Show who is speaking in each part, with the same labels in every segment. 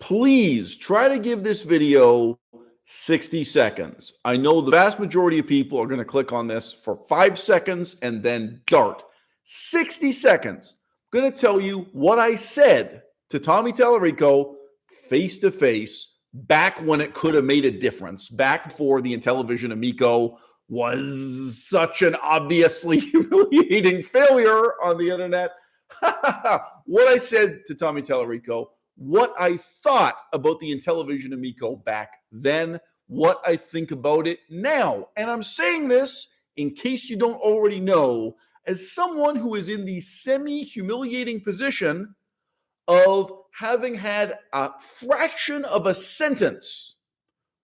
Speaker 1: Please try to give this video 60 seconds. I know the vast majority of people are going to click on this for 5 seconds and then dart. 60 seconds. I'm going to tell you what I said to Tommy Tallarico face to face back when it could have made a difference, back before the Intellivision Amico was such an obviously humiliating failure on the internet. What I said to Tommy Tallarico, what I thought about the Intellivision Amico back then, what I think about it now. And I'm saying this, in case you don't already know, as someone who is in the semi-humiliating position of having had a fraction of a sentence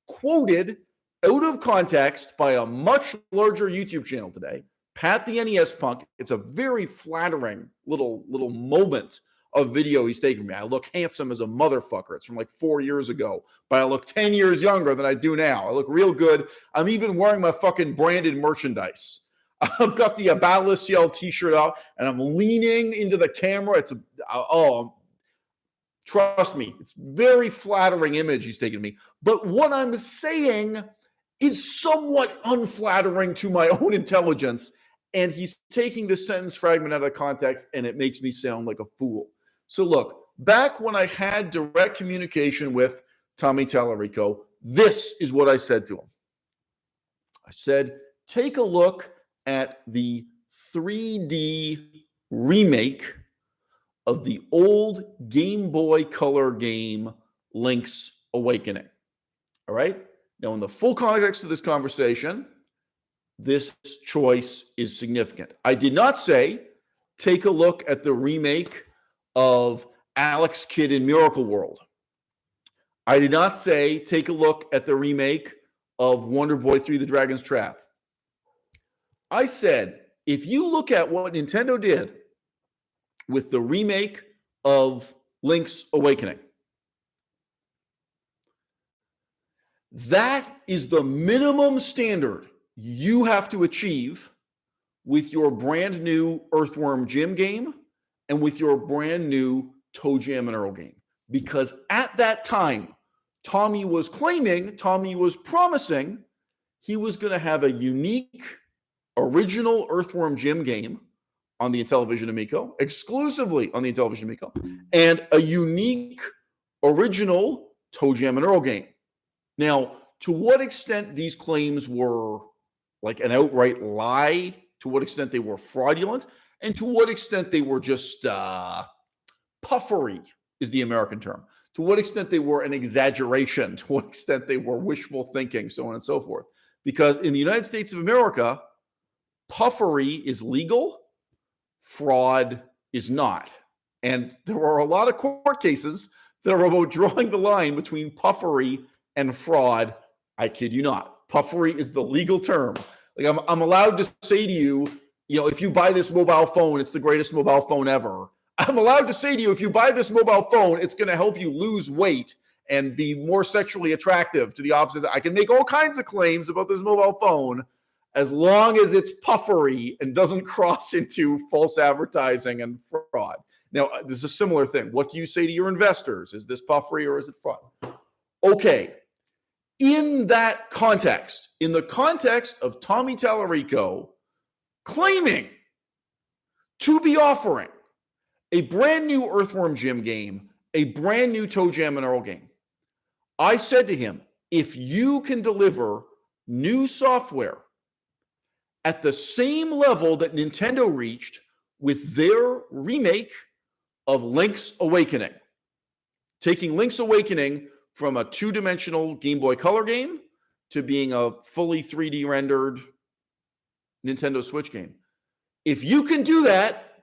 Speaker 1: quoted out of context by a much larger YouTube channel today, Pat the NES Punk. It's a very flattering little moment of video he's taken me. I look handsome as a motherfucker. It's from like 4 years ago, but I look 10 years younger than I do now. I look real good. I'm even wearing my fucking branded merchandise. I've got the à-bas-le-ciel t-shirt out, and I'm leaning into the camera. Trust me, it's very flattering image he's taken me. But what I'm saying is somewhat unflattering to my own intelligence, and he's taking this sentence fragment out of context, and it makes me sound like a fool. So look, back when I had direct communication with Tommy Tallarico, this is what I said to him. I said, take a look at the 3D remake of the old Game Boy Color game, Link's Awakening. All right? Now, in the full context of this conversation, this choice is significant. I did not say, take a look at the remake of Alex Kidd in Miracle World. I did not say, take a look at the remake of Wonder Boy 3: The Dragon's Trap. I said, if you look at what Nintendo did with the remake of Link's Awakening, that is the minimum standard you have to achieve with your brand new Earthworm Jim game and with your brand new Toe Jam and Earl game. Because at that time, Tommy was promising he was going to have a unique original Earthworm Jim game on the Intellivision Amico, exclusively on the Intellivision Amico, and a unique original Toe Jam and Earl game. Now, to what extent these claims were like an outright lie, to what extent they were fraudulent, and to what extent they were just puffery is the American term. To what extent they were an exaggeration, to what extent they were wishful thinking, so on and so forth. Because in the United States of America, puffery is legal, fraud is not. And there are a lot of court cases that are about drawing the line between puffery and fraud. I kid you not. Puffery is the legal term. Like I'm allowed to say to you, if you buy this mobile phone, it's the greatest mobile phone ever. I'm allowed to say to you, if you buy this mobile phone, it's going to help you lose weight and be more sexually attractive to the opposite. I can make all kinds of claims about this mobile phone as long as it's puffery and doesn't cross into false advertising and fraud. Now, there's a similar thing. What do you say to your investors? Is this puffery or is it fraud? Okay. In that context, in the context of Tommy Tallarico claiming to be offering a brand new Earthworm Jim game, a brand new Toe Jam and Earl game, I said to him, if you can deliver new software at the same level that Nintendo reached with their remake of Link's Awakening, taking Link's Awakening from a two-dimensional Game Boy Color game to being a fully 3D rendered Nintendo Switch game. If you can do that,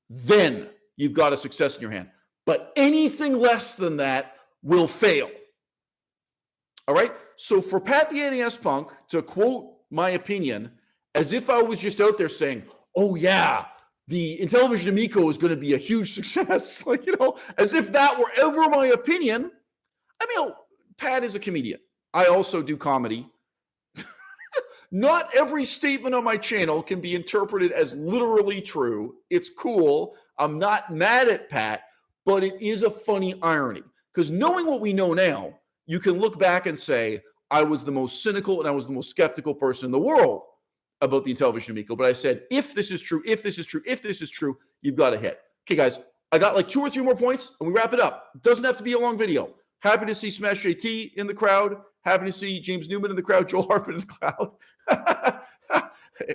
Speaker 1: then you've got a success in your hand. But anything less than that will fail. All right? So for Pat the NES Punk to quote my opinion as if I was just out there saying, oh yeah, the Intellivision Amico is going to be a huge success. As if that were ever my opinion. Pat is a comedian. I also do comedy. Not every statement on my channel can be interpreted as literally true. It's cool. I'm not mad at Pat, but it is a funny irony. Because knowing what we know now, you can look back and say, I was the most cynical and I was the most skeptical person in the world about the Intellivision Amico. But I said, if this is true, if this is true, if this is true, you've got to hit. Okay, guys, I got like 2 or 3 more points and we wrap it up. It doesn't have to be a long video. Happy to see Smash JT in the crowd. Happy to see James Newman in the crowd, Joel Hartman in the crowd.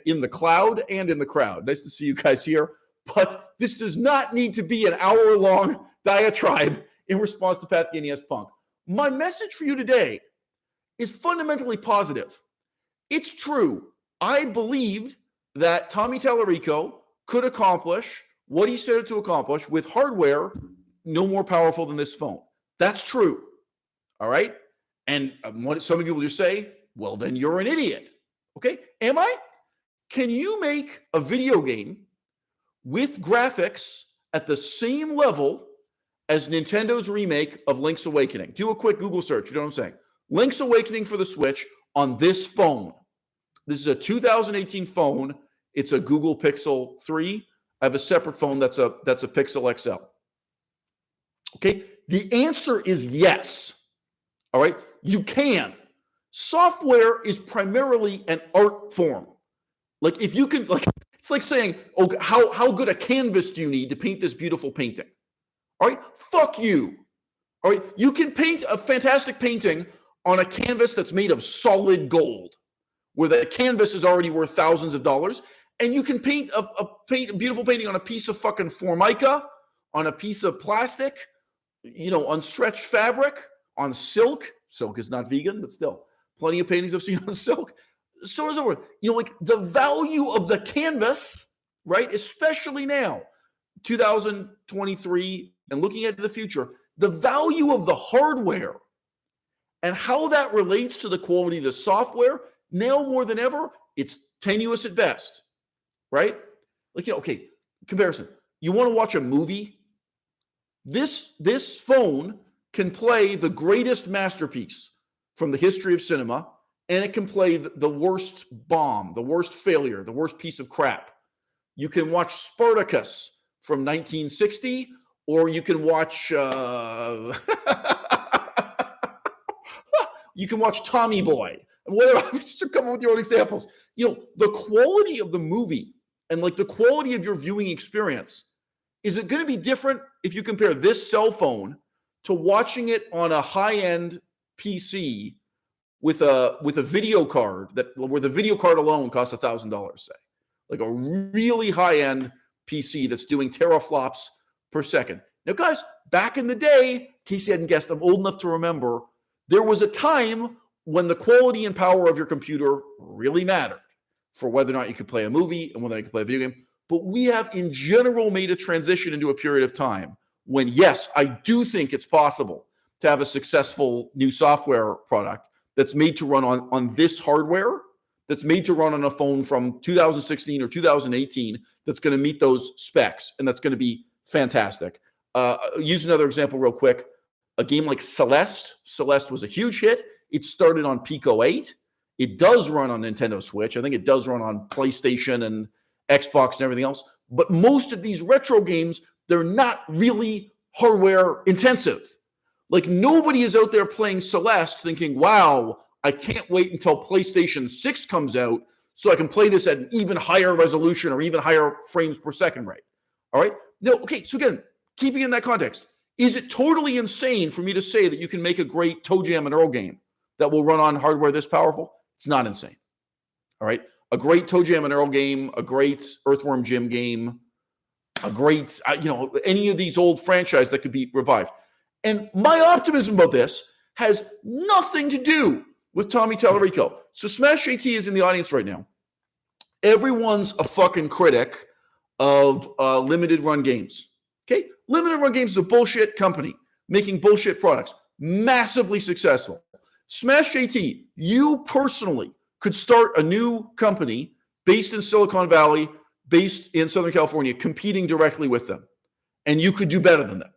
Speaker 1: In the cloud and in the crowd. Nice to see you guys here. But this does not need to be an hour-long diatribe in response to Pat the NES Punk. My message for you today is fundamentally positive. It's true. I believed that Tommy Tallarico could accomplish what he set out to accomplish with hardware no more powerful than this phone. That's true. All right? And what some of you will just say, well, then you're an idiot. Okay? Am I? Can you make a video game with graphics at the same level as Nintendo's remake of Link's Awakening? Do a quick Google search. You know what I'm saying? Link's Awakening for the Switch on this phone. This is a 2018 phone. It's a Google Pixel 3. I have a separate phone that's a Pixel XL. Okay? The answer is yes. All right? You can. Software is primarily an art form. Like if you can, like it's like saying, oh, how good a canvas do you need to paint this beautiful painting? All right, fuck you. All right, you can paint a fantastic painting on a canvas that's made of solid gold, where the canvas is already worth thousands of dollars, and you can paint a beautiful painting on a piece of fucking Formica, on a piece of plastic, on stretched fabric, on silk. Silk is not vegan, but still, plenty of paintings I've seen on silk. So on and so forth. Like the value of the canvas, right? Especially now, 2023, and looking into the future, the value of the hardware and how that relates to the quality of the software, now more than ever, it's tenuous at best, right? Like, okay, comparison. You want to watch a movie? This phone can play the greatest masterpiece from the history of cinema, and it can play the worst bomb, the worst failure, the worst piece of crap. You can watch Spartacus from 1960, or you can watch you can watch Tommy Boy, and whatever. Just to come up with your own examples. The quality of the movie and like the quality of your viewing experience, is it going to be different if you compare this cell phone to watching it on a high-end PC with a video card where the video card alone costs $1,000, say, like a really high-end PC that's doing teraflops per second. Now, guys, back in the day, in case you hadn't guessed, I'm old enough to remember, there was a time when the quality and power of your computer really mattered for whether or not you could play a movie and whether or not you could play a video game. But we have, in general, made a transition into a period of time when, yes, I do think it's possible to have a successful new software product that's made to run on this hardware, that's made to run on a phone from 2016 or 2018, that's going to meet those specs, and that's going to be fantastic. Use another example real quick. A game like Celeste. Celeste was a huge hit. It started on Pico 8. It does run on Nintendo Switch. I think it does run on PlayStation and Xbox and everything else. But most of these retro games, they're not really hardware intensive. Like nobody is out there playing Celeste thinking, wow, I can't wait until PlayStation 6 comes out so I can play this at an even higher resolution or even higher frames per second rate. All right? No, okay, so again, keeping in that context, is it totally insane for me to say that you can make a great Toe Jam and Earl game that will run on hardware this powerful? It's not insane. All right? A great Toe Jam and Earl game, a great Earthworm Jim game, a great, any of these old franchises that could be revived. And my optimism about this has nothing to do with Tommy Tallarico. So Smash JT is in the audience right now. Everyone's a fucking critic of limited run games. Okay? Limited run games is a bullshit company making bullshit products. Massively successful. Smash JT, you personally could start a new company based in Silicon Valley, based in Southern California, competing directly with them. And you could do better than them.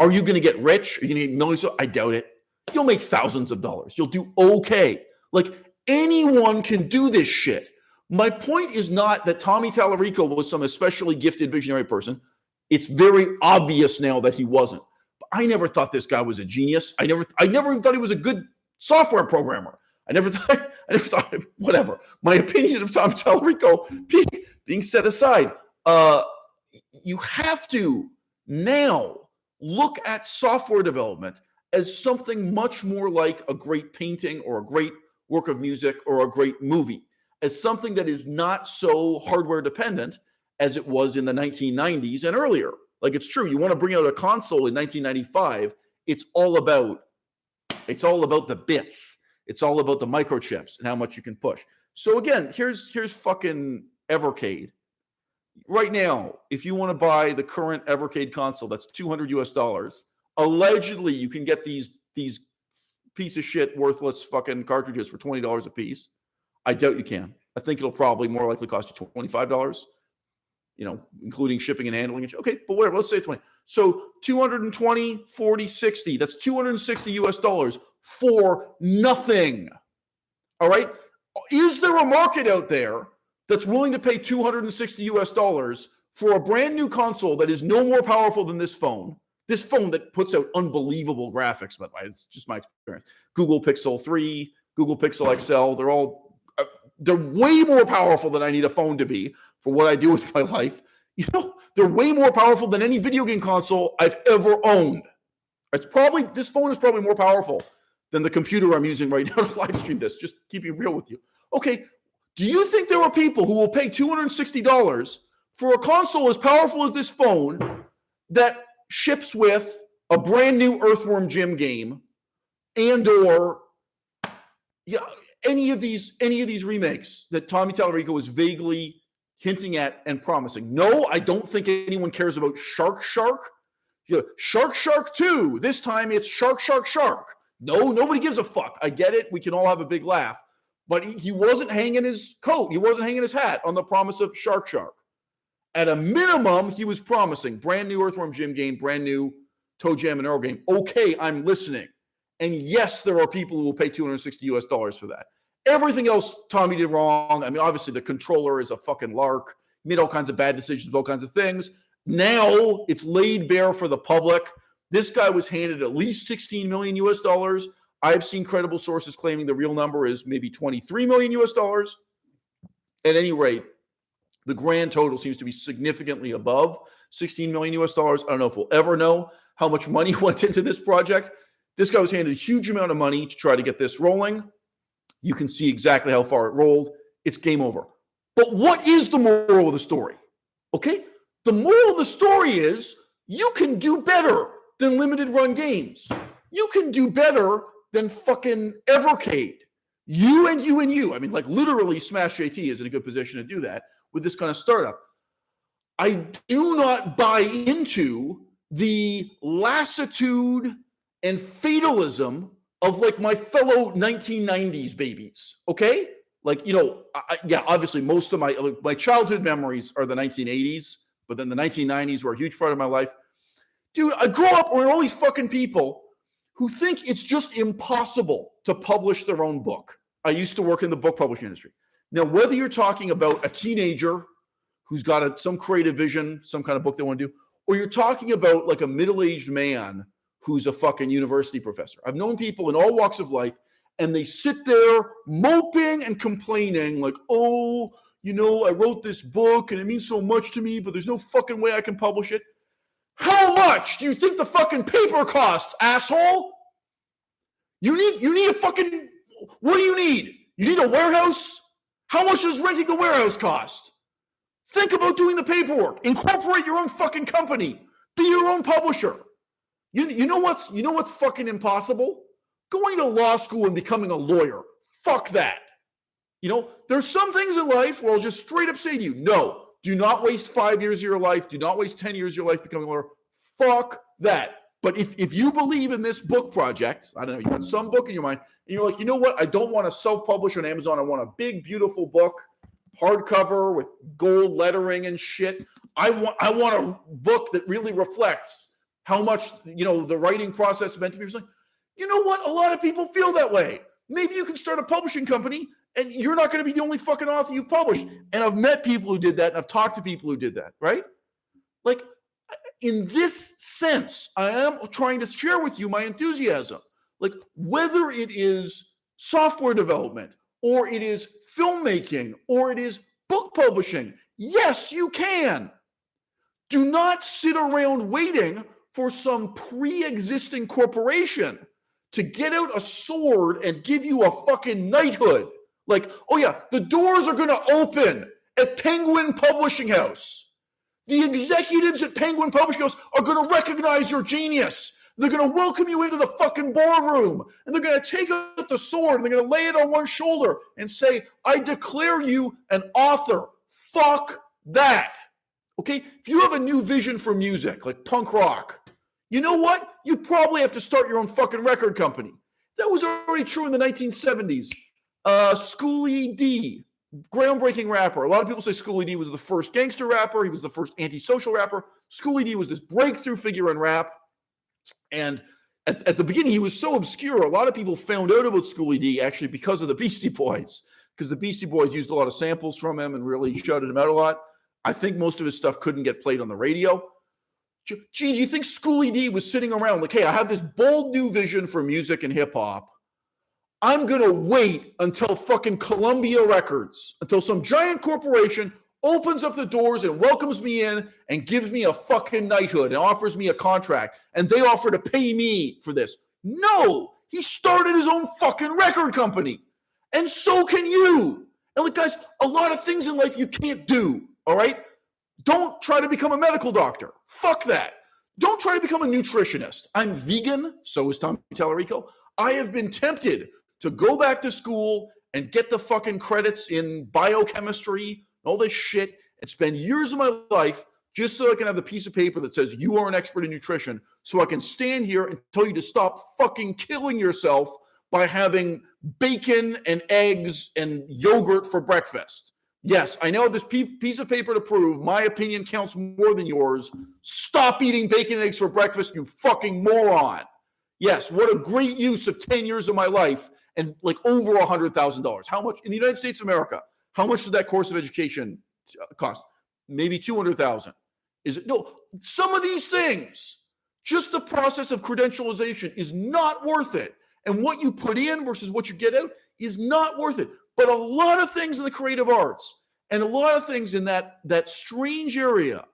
Speaker 1: Are you going to get rich? Are you going to get millions? I doubt it. You'll make thousands of dollars. You'll do okay. Like anyone can do this shit. My point is not that Tommy Tallarico was some especially gifted visionary person. It's very obvious now that he wasn't. I never thought this guy was a genius. I never even thought he was a good software programmer. I never thought, whatever. My opinion of Tommy Tallarico being set aside. You have to now look at software development as something much more like a great painting or a great work of music or a great movie, as something that is not so hardware dependent as it was in the 1990s and earlier. Like, it's true, you want to bring out a console in 1995, it's all about the bits. It's all about the microchips and how much you can push. So again, here's fucking Evercade. Right now, if you want to buy the current Evercade console, that's $200. Allegedly, you can get these piece of shit, worthless fucking cartridges for $20 a piece. I doubt you can. I think it'll probably more likely cost you $25, including shipping and handling. Okay, but whatever, let's say 20. So 220, 40, 60. That's $260 for nothing. All right? Is there a market out there that's willing to pay $260 for a brand new console that is no more powerful than this phone? This phone that puts out unbelievable graphics, by the way, it's just my experience. Google Pixel 3, Google Pixel XL, they're way more powerful than I need a phone to be for what I do with my life. They're way more powerful than any video game console I've ever owned. This phone is probably more powerful than the computer I'm using right now to live stream this. Just keeping it real with you. Okay, do you think there are people who will pay $260 for a console as powerful as this phone that ships with a brand new Earthworm Jim game and/or any of these remakes that Tommy Tallarico is vaguely hinting at and promising? No, I don't think anyone cares about Shark. Shark 2. This time it's Shark. No, nobody gives a fuck. I get it. We can all have a big laugh. But he wasn't hanging his coat. He wasn't hanging his hat on the promise of Shark. At a minimum, he was promising brand new Earthworm Jim game, brand new Toe Jam and Arrow game. Okay, I'm listening. And yes, there are people who will pay $260 for that. Everything else Tommy did wrong. I mean, obviously the controller is a fucking lark. He made all kinds of bad decisions with all kinds of things. Now it's laid bare for the public. This guy was handed at least $16 million. I've seen credible sources claiming the real number is maybe $23 million. At any rate, the grand total seems to be significantly above $16 million. I don't know if we'll ever know how much money went into this project. This guy was handed a huge amount of money to try to get this rolling. You can see exactly how far it rolled. It's game over. But what is the moral of the story? Okay? The moral of the story is you can do better than limited run games. You can do better than fucking Evercade. You. I mean, like literally Smash JT is in a good position to do that with this kind of startup. I do not buy into the lassitude and fatalism of like my fellow 1990s babies, okay? Like, obviously most of my childhood memories are the 1980s, but then the 1990s were a huge part of my life. Dude, I grew up around all these fucking people who think it's just impossible to publish their own book. I used to work in the book publishing industry. Now, whether you're talking about a teenager who's got some creative vision, some kind of book they want to do, or you're talking about like a middle-aged man who's a fucking university professor. I've known people in all walks of life, and they sit there moping and complaining like, oh, I wrote this book and it means so much to me, but there's no fucking way I can publish it. How much do you think the fucking paper costs, asshole? You need a fucking, what do you need? You need a warehouse? How much does renting a warehouse cost? Think about doing the paperwork. Incorporate your own fucking company. Be your own publisher. You know what's fucking impossible? Going to law school and becoming a lawyer. Fuck that. There's some things in life where I'll just straight up say to you, no, do not waste 5 years of your life. Do not waste 10 years of your life becoming a lawyer. Fuck that. But if you believe in this book project, I don't know, you got some book in your mind, and you're like, you know what? I don't want to self-publish on Amazon. I want a big, beautiful book, hardcover with gold lettering and shit. I want a book that really reflects how much, the writing process meant to be. Like, you know what? A lot of people feel that way. Maybe you can start a publishing company and you're not going to be the only fucking author you've published. And I've met people who did that, and I've talked to people who did that, right? Like, in this sense, I am trying to share with you my enthusiasm. Like whether it is software development or it is filmmaking or it is book publishing, yes, you can. Do not sit around waiting for some pre-existing corporation to get out a sword and give you a fucking knighthood. Like, oh yeah, the doors are going to open at Penguin Publishing House. The executives at Penguin Publishing House are going to recognize your genius. They're going to welcome you into the fucking boardroom. And they're going to take out the sword and they're going to lay it on one shoulder and say, I declare you an author. Fuck that. Okay? If you have a new vision for music, like punk rock, you know what? You probably have to start your own fucking record company. That was already true in the 1970s. Schoolie D, groundbreaking rapper. A lot of people say Schoolie D was the first gangster rapper. He was the first antisocial rapper. Schoolie D was this breakthrough figure in rap. And at the beginning, he was so obscure. A lot of people found out about Schoolie D actually because of the Beastie Boys, because the Beastie Boys used a lot of samples from him and really shouted him out a lot. I think most of his stuff couldn't get played on the radio. Gee, do you think Schoolie D was sitting around like, hey, I have this bold new vision for music and hip hop. I'm going to wait until fucking Columbia Records, until some giant corporation opens up the doors and welcomes me in and gives me a fucking knighthood and offers me a contract, and they offer to pay me for this. No, he started his own fucking record company. And so can you. And like, guys, a lot of things in life you can't do, all right? Don't try to become a medical doctor. Fuck that. Don't try to become a nutritionist. I'm vegan, so is Tommy Tallarico. I have been tempted to go back to school and get the fucking credits in biochemistry and all this shit and spend years of my life just so I can have the piece of paper that says you are an expert in nutrition, so I can stand here and tell you to stop fucking killing yourself by having bacon and eggs and yogurt for breakfast. Yes, I know this piece of paper to prove my opinion counts more than yours. Stop eating bacon and eggs for breakfast, you fucking moron. Yes, what a great use of 10 years of my life and like over $100,000. How much in the United States of America? How much did that course of education cost? Maybe 200,000. Is it? No, some of these things, just the process of credentialization is not worth it. And what you put in versus what you get out is not worth it. But a lot of things in the creative arts and a lot of things in that strange area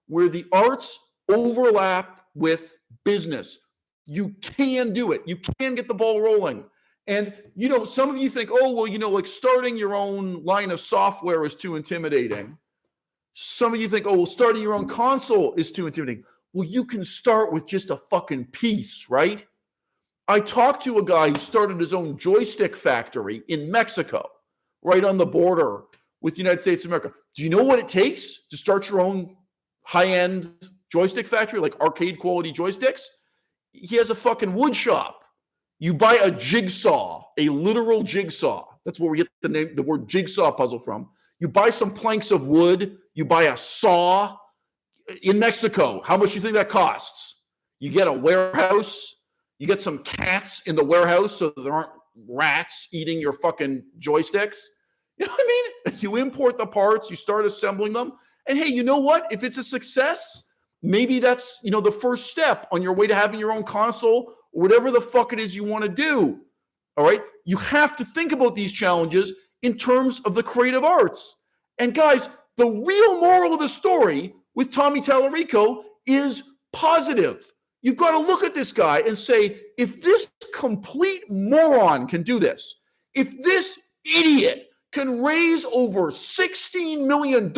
Speaker 1: where the arts overlap with business, you can do it. You can get the ball rolling. And, you know, some of you think, oh, well, you know, like starting your own line of software is too intimidating. Some of you think, oh, well, starting your own console is too intimidating. Well, you can start with just a fucking piece, right? I talked to a guy who started his own joystick factory in Mexico, right on the border with the United States of America. Do you know what it takes to start your own high-end joystick factory, like arcade quality joysticks? He has a fucking wood shop. You buy a jigsaw, a literal jigsaw. That's where we get the word jigsaw puzzle from. You buy some planks of wood. You buy a saw. In Mexico, how much do you think that costs? You get a warehouse. You get some cats in the warehouse so there aren't rats eating your fucking joysticks. You know what I mean? You import the parts. You start assembling them. And hey, you know what? If it's a success, maybe that's, you know, the first step on your way to having your own console or whatever the fuck it is you want to do. All right? You have to think about these challenges in terms of the creative arts. And guys, the real moral of the story with Tommy Tallarico is positive. You've got to look at this guy and say, if this complete moron can do this, if this idiot can raise over $16 million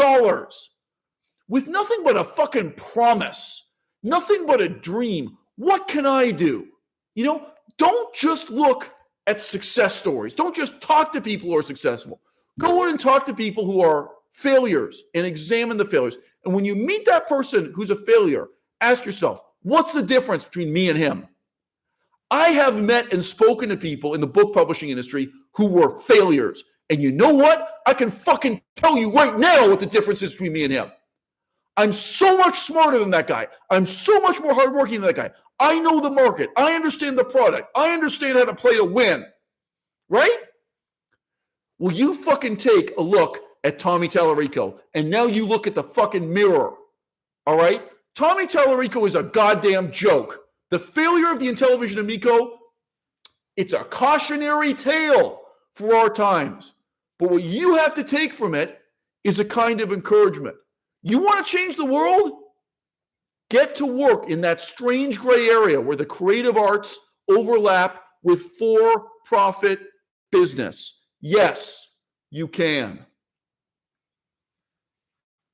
Speaker 1: with nothing but a fucking promise, nothing but a dream, what can I do? You know, don't just look at success stories. Don't just talk to people who are successful. Go in and talk to people who are failures and examine the failures. And when you meet that person who's a failure, ask yourself, what's the difference between me and him? I have met and spoken to people in the book publishing industry who were failures. And you know what? I can fucking tell you right now what the difference is between me and him. I'm so much smarter than that guy. I'm so much more hardworking than that guy. I know the market. I understand the product. I understand how to play to win. Right? Well, you fucking take a look at Tommy Tallarico, and now you look at the fucking mirror. All right? Tommy Tallarico is a goddamn joke. The failure of the Intellivision Amico, it's a cautionary tale for our times. But what you have to take from it is a kind of encouragement. You want to change the world? Get to work in that strange gray area where the creative arts overlap with for-profit business. Yes, you can.